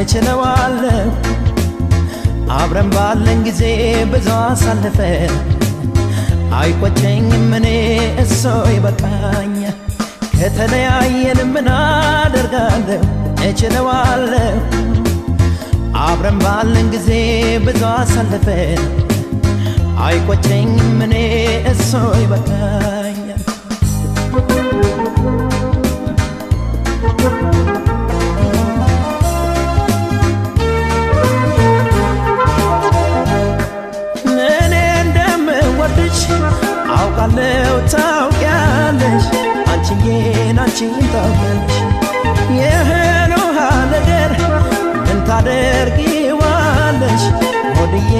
እችለዋለሁ አብረን ባለን ጊዜ ብዙ አሳልፈን አይቆጨኝም እኔ እሱ ይበቃኛል ከተለያየን ምን አደርጋለሁ እችለዋለሁ አብረን ባለን ጊዜ ብዙ አሳልፈን አይቆጨኝም እኔ እሱ ይበቃኛል አውቃለሁ ታውቂያለሽ አንቺዬን ታውቂያለሽ የእህል ውሃ ነገር ምን ታደርጊዋለሽ ሆድዬ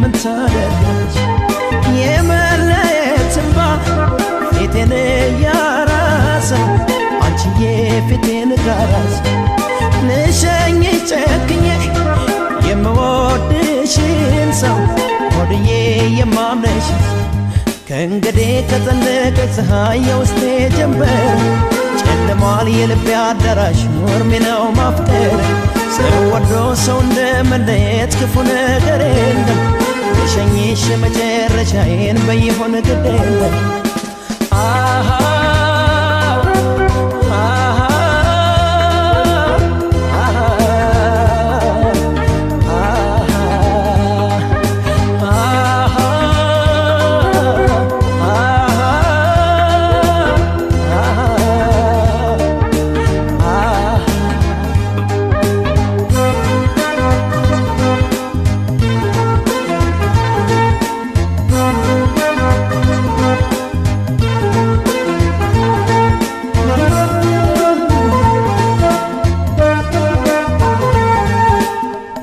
ምን ታደርጊያለሽ የመለየት እንባ ፊቴን እያራሰው አንቺዬ ፊቴን ጋራሰው ልሸኝሽ ጨክኜ የምወድሽን ሰው ሆድዬ የማምነሽ ከእንግዲህ ከጸለቀ ፀሐይ የውስጤ ጀንበር ጨልሟል የልቤ አዳራሽ ኖርሜ ነው ማፍቀር ሰው ወዶ ሰው እንደመለየት ክፉ ነገር የለም ልሸኝሽ መጨረሻዬን በይሆን ግድ የለም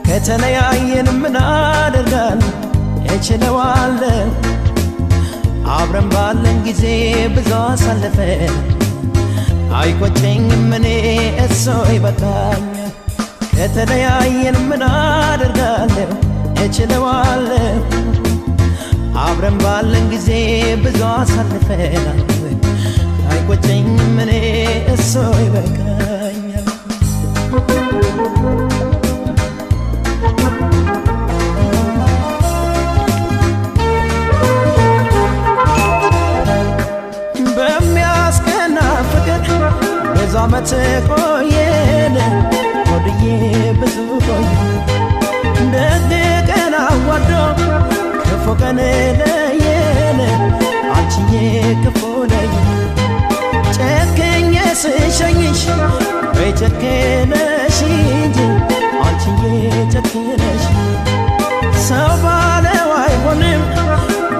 ከተለያየን ምን አደርጋለሁ እችለዋለሁ አብረን ባለን ጊዜ ብዙ አሳልፈን አይቆጨኝም እኔ እሱ ይበቃኛል ከተለያየን ምን አደርጋለሁ እችለዋለሁ አብረን ባለን ጊዜ ብዙ አሳልፈን አይቆጨኝም እኔ እሱ ይበቃኛል ብዙ ዓመት ቆየን ሆድዬ ብዙ ቆየን ደግ ቀን አዋዶ ክፉ ቀን ለየን አንቺዬ ክፉ ለየን ጨክኜ ስሸኝሽ ወይ ጨክነሽ እንጂ አንቺዬ ጨክነሽ ሰው ባለው አይሆንም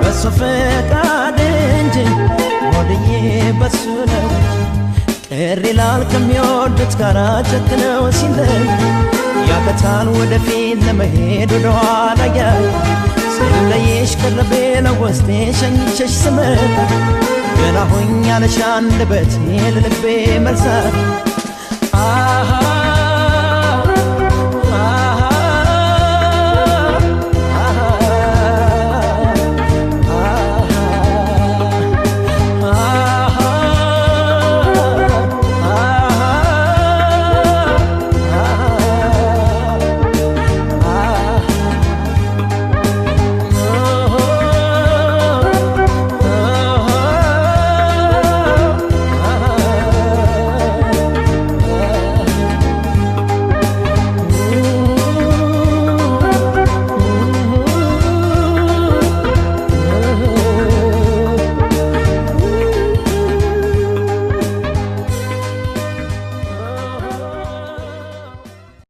በሱ ፈቃድ እንጂ ሆድዬ በሱ ነው ቅር ይላል ከሚወዱት ጋር ጨክነው ሲለይ ያቀታል ወደፊት ለመሄድ ወደኋላ ያይ ስለየሽ ቀረቤ ለውስጤ ሸኝቼሽ ስመጣ ገና ሆኛለሽ አንደበቴ ለልቤ መልሳት